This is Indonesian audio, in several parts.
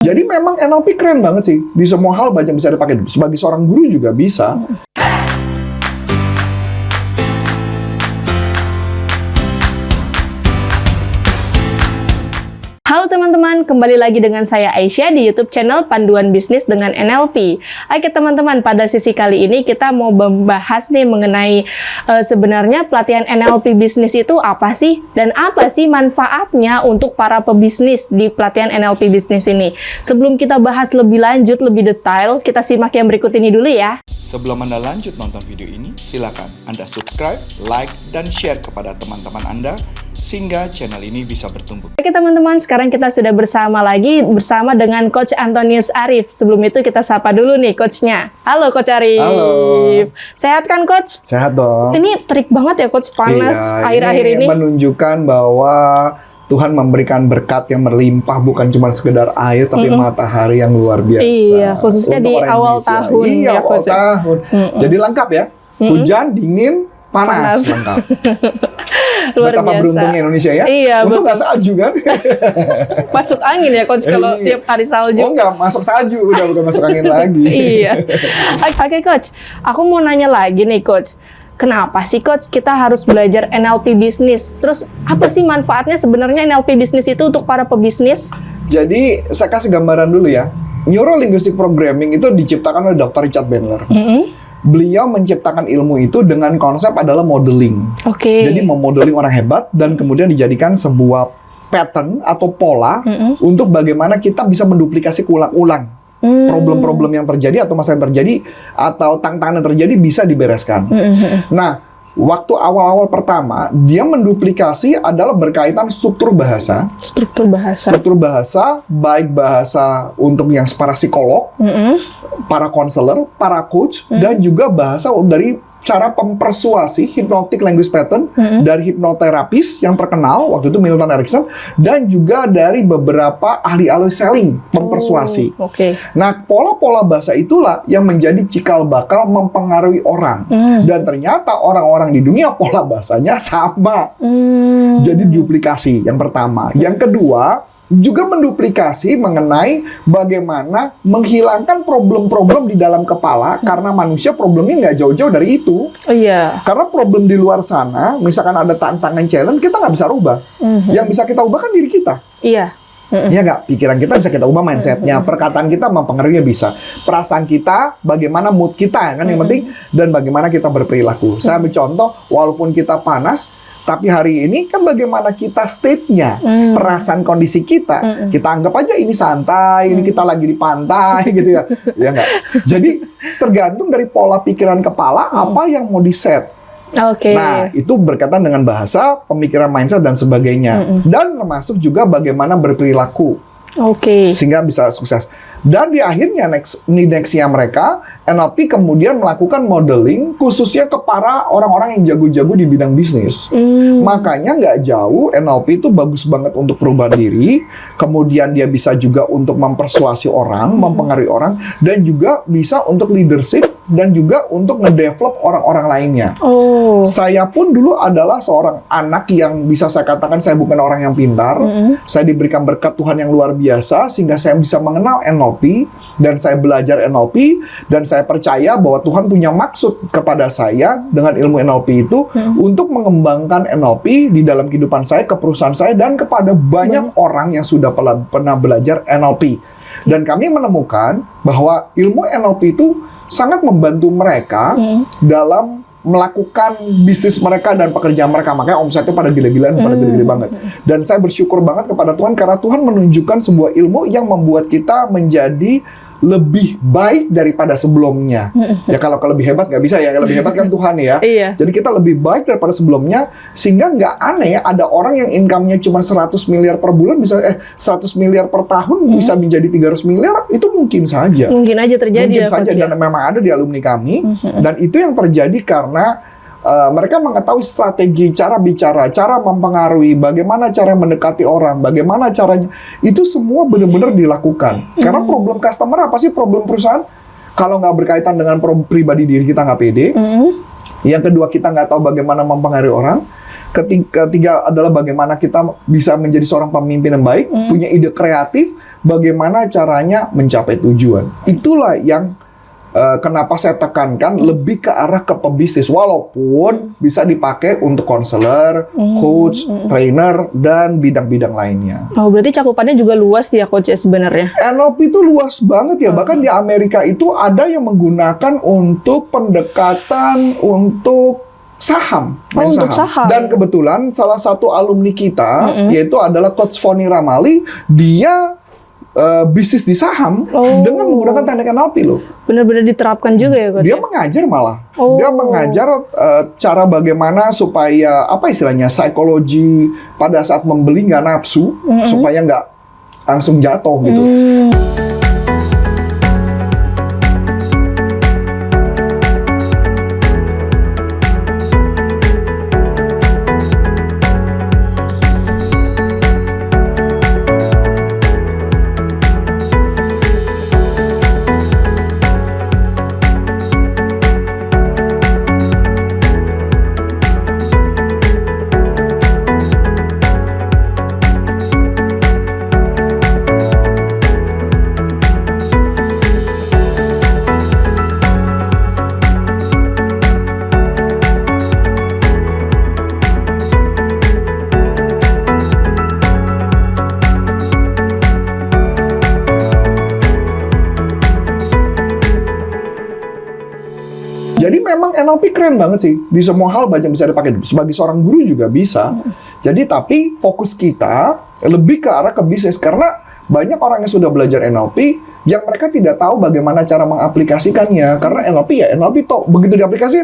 Jadi memang NLP keren banget sih. Di semua hal banyak bisa dipakai. Sebagai seorang guru juga bisa. Halo teman-teman, kembali lagi dengan saya Aisyah di YouTube channel Panduan Bisnis dengan NLP. Oke teman-teman, pada sesi kali ini kita mau membahas nih mengenai sebenarnya pelatihan NLP bisnis itu apa sih? Dan apa sih manfaatnya untuk para pebisnis di pelatihan NLP bisnis ini? Sebelum kita bahas lebih lanjut, lebih detail, kita simak yang berikut ini dulu ya. Sebelum Anda lanjut nonton video ini, silakan Anda subscribe, like, dan share kepada teman-teman Anda sehingga channel ini bisa bertumbuh. Oke teman-teman, sekarang kita sudah bersama dengan Coach Antonius Arif. Sebelum itu kita sapa dulu nih coachnya. Halo Coach Arif. Halo. Sehat kan Coach? Sehat dong. Ini terik banget ya Coach, panas akhir-akhir ini. Menunjukkan bahwa Tuhan memberikan berkat yang berlimpah, bukan cuma sekedar air, tapi matahari yang luar biasa. Iya, khususnya di awal tahun. Iya, awal tahun. Jadi lengkap ya. Hujan, dingin, panas. Lengkap. Luar Betapa biasa. beruntungnya Indonesia ya. Iya, Untung nggak salju kan? Masuk angin ya Coach kalau tiap hari salju. Oh nggak, masuk salju. Udah bukan masuk angin lagi. Iya. Oke Coach, aku mau nanya lagi nih Coach. Kenapa sih Coach kita harus belajar NLP bisnis? Terus apa sih manfaatnya sebenarnya NLP bisnis itu untuk para pebisnis? Jadi saya kasih gambaran dulu ya. Neuro Linguistic Programming itu diciptakan oleh Dr. Richard Bandler. Beliau menciptakan ilmu itu dengan konsep adalah modeling. Oke. Jadi memodeling orang hebat dan kemudian dijadikan sebuah pattern atau pola untuk bagaimana kita bisa menduplikasi ulang-ulang problem-problem yang terjadi atau masalah yang terjadi atau tantangan yang terjadi bisa dibereskan. Nah, waktu awal-awal pertama dia menduplikasi adalah berkaitan struktur bahasa. Struktur bahasa. Struktur bahasa, baik bahasa untuk yang para psikolog, para konselor, para coach, dan juga bahasa dari cara mempersuasi hypnotic language pattern dari hipnoterapis yang terkenal waktu itu Milton Erickson dan juga dari beberapa ahli-ahli selling mempersuasi. Oke. Nah, pola-pola bahasa itulah yang menjadi cikal bakal mempengaruhi orang. Dan ternyata orang-orang di dunia pola bahasanya sama. Jadi duplikasi yang pertama. Yang kedua, juga menduplikasi mengenai bagaimana menghilangkan problem-problem di dalam kepala karena manusia problemnya nggak jauh-jauh dari itu. Oh iya. Karena problem di luar sana, misalkan ada tantangan challenge, kita nggak bisa rubah. Yang bisa kita ubah kan diri kita. Iya. Ya nggak? Pikiran kita bisa kita ubah mindsetnya, perkataan kita mempengaruhinya bisa. Perasaan kita, bagaimana mood kita, kan yang penting, dan bagaimana kita berperilaku. Saya ambil contoh, walaupun kita panas, tapi hari ini kan bagaimana kita state-nya, perasaan kondisi kita, kita anggap aja ini santai, ini kita lagi di pantai gitu ya. Ya nggak? Jadi tergantung dari pola pikiran kepala, apa yang mau di-set. Oke. Nah, itu berkaitan dengan bahasa, pemikiran mindset, dan sebagainya. Dan termasuk juga bagaimana berperilaku. Oke. Sehingga bisa sukses. Dan di akhirnya nextnya mereka, NLP kemudian melakukan modeling khususnya ke para orang-orang yang jago-jago di bidang bisnis. Makanya nggak jauh, NLP itu bagus banget untuk perubahan diri, kemudian dia bisa juga untuk mempersuasi orang, mempengaruhi orang, dan juga bisa untuk leadership, dan juga untuk ngedevelop orang-orang lainnya. Oh. Saya pun dulu adalah seorang anak yang bisa saya katakan saya bukan orang yang pintar. Saya diberikan berkat Tuhan yang luar biasa sehingga saya bisa mengenal NLP dan saya belajar NLP dan saya percaya bahwa Tuhan punya maksud kepada saya dengan ilmu NLP itu untuk mengembangkan NLP di dalam kehidupan saya, ke perusahaan saya dan kepada banyak orang yang sudah pernah belajar NLP. Dan kami menemukan bahwa ilmu NLP itu sangat membantu mereka dalam melakukan bisnis mereka dan pekerjaan mereka. Makanya omsetnya pada gila-gilaan, pada gede-gede banget. Dan saya bersyukur banget kepada Tuhan karena Tuhan menunjukkan sebuah ilmu yang membuat kita menjadi lebih baik daripada sebelumnya. Ya kalau lebih hebat nggak bisa ya, lebih hebat kan Tuhan ya. Iya. Jadi kita lebih baik daripada sebelumnya, sehingga nggak aneh ya ada orang yang income-nya cuma 100 miliar per bulan, bisa 100 miliar per tahun bisa menjadi 300 miliar, itu mungkin saja. Mungkin aja terjadi Mungkin ya saja, Coach, dan memang ada di alumni kami, dan itu yang terjadi karena mereka mengetahui strategi, cara bicara, cara mempengaruhi, bagaimana cara mendekati orang, bagaimana caranya. Itu semua benar-benar dilakukan. Karena problem customer apa sih problem perusahaan? Kalau nggak berkaitan dengan pribadi diri kita nggak pede. Yang kedua, kita nggak tahu bagaimana mempengaruhi orang. Ketiga adalah bagaimana kita bisa menjadi seorang pemimpin yang baik, punya ide kreatif, bagaimana caranya mencapai tujuan. Itulah yang kenapa saya tekankan lebih ke arah ke pebisnis, walaupun bisa dipakai untuk konselor, coach, trainer, dan bidang-bidang lainnya. Oh, berarti cakupannya juga luas ya coach ya sebenarnya. NLP itu luas banget ya, bahkan di Amerika itu ada yang menggunakan untuk pendekatan untuk saham, main untuk saham. Dan kebetulan salah satu alumni kita yaitu adalah Coach Foni Ramali, dia bisnis di saham dengan menggunakan teknik NLP loh. Benar-benar diterapkan juga ya coach. Dia mengajar malah. Oh. Dia mengajar cara bagaimana supaya apa istilahnya psikologi pada saat membeli nggak nafsu, supaya nggak langsung jatuh gitu. Jadi memang NLP keren banget sih. Di semua hal banyak bisa dipakai. Sebagai seorang guru juga bisa. Jadi tapi fokus kita lebih ke arah ke bisnis. Karena banyak orang yang sudah belajar NLP yang mereka tidak tahu bagaimana cara mengaplikasikannya. Karena NLP ya NLP toh. Begitu diaplikasi,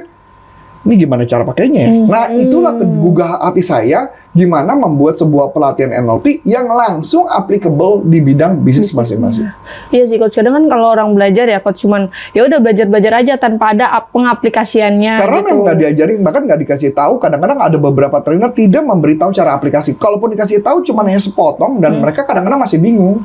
ini gimana cara pakainya ya? Nah itulah kegugah hati saya gimana membuat sebuah pelatihan NLP yang langsung applicable di bidang bisnis masing-masing. Iya sih coach, kadang kan kalau orang belajar ya coach cuman ya udah belajar aja tanpa ada pengaplikasiannya. Karena gitu. memang nggak diajarin, bahkan nggak dikasih tahu. Kadang-kadang ada beberapa trainer tidak memberitahu cara aplikasi. Kalaupun dikasih tahu cuma hanya sepotong dan mereka kadang-kadang masih bingung.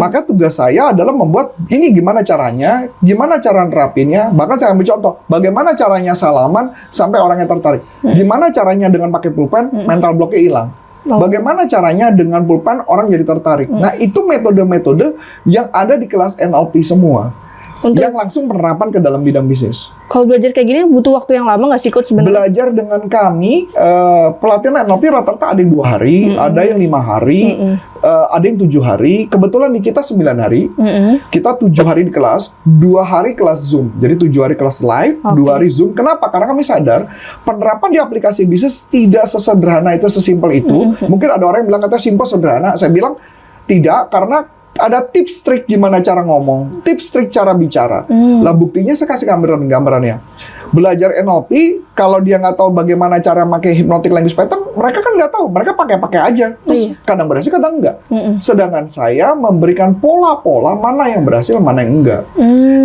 Maka tugas saya adalah membuat ini gimana caranya, gimana cara nerapinnya. Bahkan saya ambil contoh, bagaimana caranya salaman sampai orangnya tertarik. Gimana caranya dengan pakai pulpen, mental blocknya hilang. Bagaimana caranya dengan pulpen orang jadi tertarik. Nah itu metode-metode yang ada di kelas NLP semua. Yang langsung penerapan ke dalam bidang bisnis. Kalau belajar kayak gini butuh waktu yang lama nggak sih coach sebenarnya? Belajar dengan kami, pelatihan NLP rata-rata ada yang 2 hari, ada yang 5 hari, ada yang 7 hari. Kebetulan di kita 9 hari, kita 7 hari di kelas, 2 hari kelas Zoom. Jadi 7 hari kelas live, 2 hari Zoom. Kenapa? Karena kami sadar penerapan di aplikasi bisnis tidak sesederhana itu, sesimpel itu. Mungkin ada orang yang bilang katanya simpel sederhana. Saya bilang tidak, karena ada tips trik gimana cara ngomong, tips trik cara bicara. Lah buktinya saya kasih gambarannya. Belajar NLP, kalau dia nggak tahu bagaimana cara pakai hypnotic language pattern, mereka kan nggak tahu, mereka pakai aja. Terus kadang berhasil, kadang enggak. Sedangkan saya memberikan pola-pola mana yang berhasil, mana yang enggak.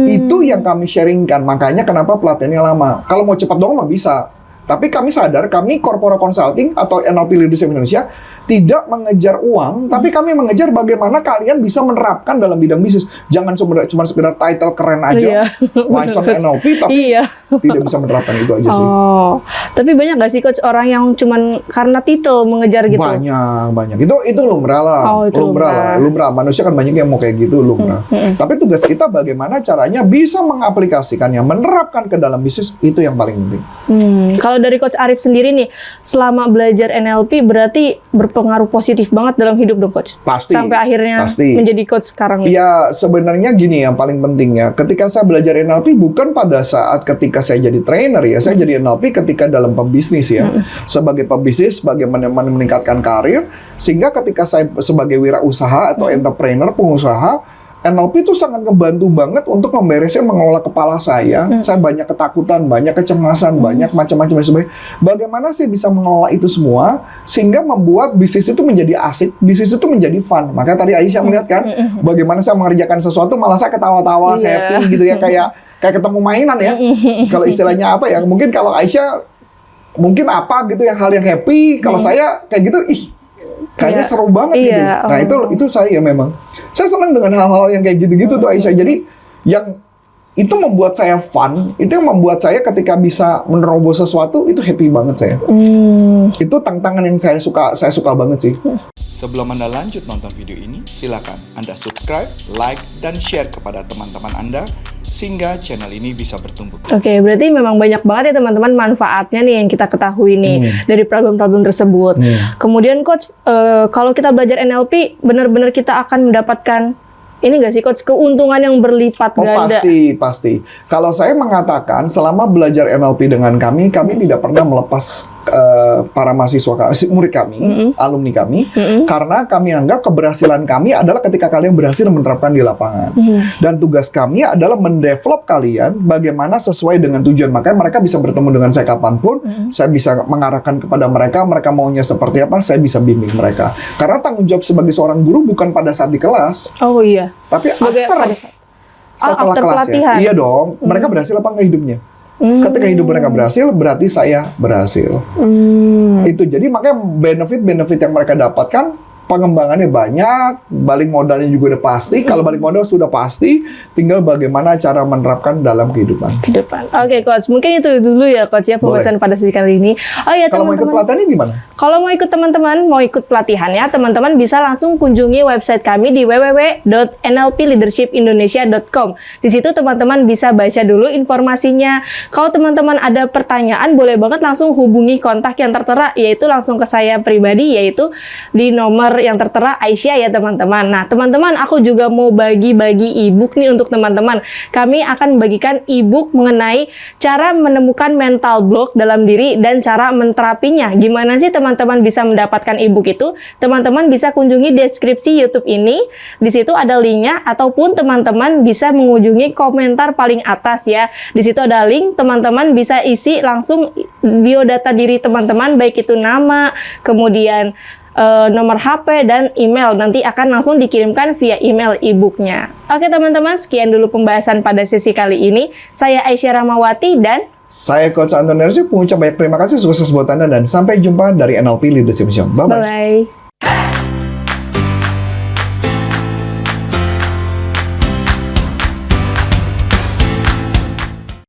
Itu yang kami sharingkan. Makanya kenapa pelatihannya lama. Kalau mau cepat dong mah bisa. Tapi kami sadar, kami corporate consulting atau NLP Leadership Indonesia tidak mengejar uang, tapi kami mengejar bagaimana kalian bisa menerapkan dalam bidang bisnis. Jangan cuma sekedar title keren aja, license NLP, tapi tidak bisa menerapkan itu aja sih. Oh, tapi banyak nggak sih coach orang yang cuman karena titel mengejar gitu? Banyak. Itu lumrah lah. Lumrah. Manusia kan banyak yang mau kayak gitu, lumrah. Tapi tugas kita bagaimana caranya bisa mengaplikasikannya, menerapkan ke dalam bisnis, itu yang paling penting. Kalau dari coach Arif sendiri nih, selama belajar NLP berarti berpengaruh positif banget dalam hidup dong coach? Pasti. Sampai akhirnya menjadi coach sekarang. Ya sebenarnya gini yang paling pentingnya, ketika saya belajar NLP bukan pada saat ketika saya jadi trainer ya, saya jadi NLP ketika dalam pembisnis ya. Sebagai pembisnis, bagaimana meningkatkan karir, sehingga ketika saya sebagai wirausaha atau entrepreneur, pengusaha, NLP itu sangat ngebantu banget untuk membereskan mengelola kepala saya. Saya banyak ketakutan, banyak kecemasan, banyak macam-macam dan sebagainya. Bagaimana saya bisa mengelola itu semua sehingga membuat bisnis itu menjadi asik, bisnis itu menjadi fun. Maka tadi Aisyah melihat kan, bagaimana saya mengerjakan sesuatu malah saya ketawa-tawa, saya happy gitu ya, kayak ketemu mainan ya. Kalau istilahnya apa ya? Mungkin kalau Aisyah mungkin apa gitu yang hal yang happy, kalau saya kayak gitu kayaknya seru banget gitu. Nah, itu saya ya memang. Saya senang dengan hal-hal yang kayak gitu-gitu tuh Aisyah. Jadi yang itu membuat saya fun, itu yang membuat saya ketika bisa menerobos sesuatu itu happy banget saya. Itu tantangan yang saya suka banget sih. Sebelum Anda lanjut nonton video ini, silakan Anda subscribe, like, dan share kepada teman-teman Anda sehingga channel ini bisa bertumbuh. Oke, berarti memang banyak banget ya teman-teman manfaatnya nih yang kita ketahui nih dari problem-problem tersebut. Kemudian Coach, kalau kita belajar NLP, benar-benar kita akan mendapatkan ini nggak sih Coach, keuntungan yang berlipat ganda? Pasti. Kalau saya mengatakan selama belajar NLP dengan kami tidak pernah melepas para murid kami, alumni kami, karena kami anggap keberhasilan kami adalah ketika kalian berhasil menerapkan di lapangan. Dan tugas kami adalah mendevelop kalian bagaimana sesuai dengan tujuan. Makanya mereka bisa bertemu dengan saya kapanpun, saya bisa mengarahkan kepada mereka maunya seperti apa, saya bisa bimbing mereka. Karena tanggung jawab sebagai seorang guru bukan pada saat di kelas. Oh iya. Tapi setelah after kelasnya. pelatihan. Iya dong, mereka berhasil apa enggak hidupnya? Ketika hidup mereka berhasil, berarti saya berhasil. Itu jadi makanya benefit yang mereka dapatkan, pengembangannya banyak, balik modalnya juga udah pasti. Kalau balik modal sudah pasti, tinggal bagaimana cara menerapkan dalam kehidupan. Oke, Coach, mungkin itu dulu ya Coach ya pembahasan pada sesi kali ini. Oh ya, kalau mau ikut pelatihan ini gimana? Kalau mau ikut pelatihannya, teman-teman bisa langsung kunjungi website kami di www.nlpleadershipindonesia.com. Di situ teman-teman bisa baca dulu informasinya. Kalau teman-teman ada pertanyaan, boleh banget langsung hubungi kontak yang tertera, yaitu langsung ke saya pribadi, yaitu di nomor yang tertera Aisyah ya teman-teman. Nah teman-teman, aku juga mau bagi-bagi e-book nih untuk teman-teman. Kami akan bagikan e-book mengenai cara menemukan mental block dalam diri dan cara menterapinya. Gimana sih teman-teman bisa mendapatkan e-book itu? Teman-teman bisa kunjungi deskripsi YouTube ini. Di situ ada linknya, ataupun teman-teman bisa mengunjungi komentar paling atas ya. Di situ ada link, teman-teman bisa isi langsung biodata diri teman-teman, baik itu nama, kemudian nomor HP dan email, nanti akan langsung dikirimkan via email e-booknya. Oke teman-teman, sekian dulu pembahasan pada sesi kali ini. Saya Aisyah Ramawati dan saya Coach Anton Nersip mengucap banyak terima kasih, sukses buat Anda, dan sampai jumpa dari NLP Leadership Mission. Bye-bye. Bye-bye.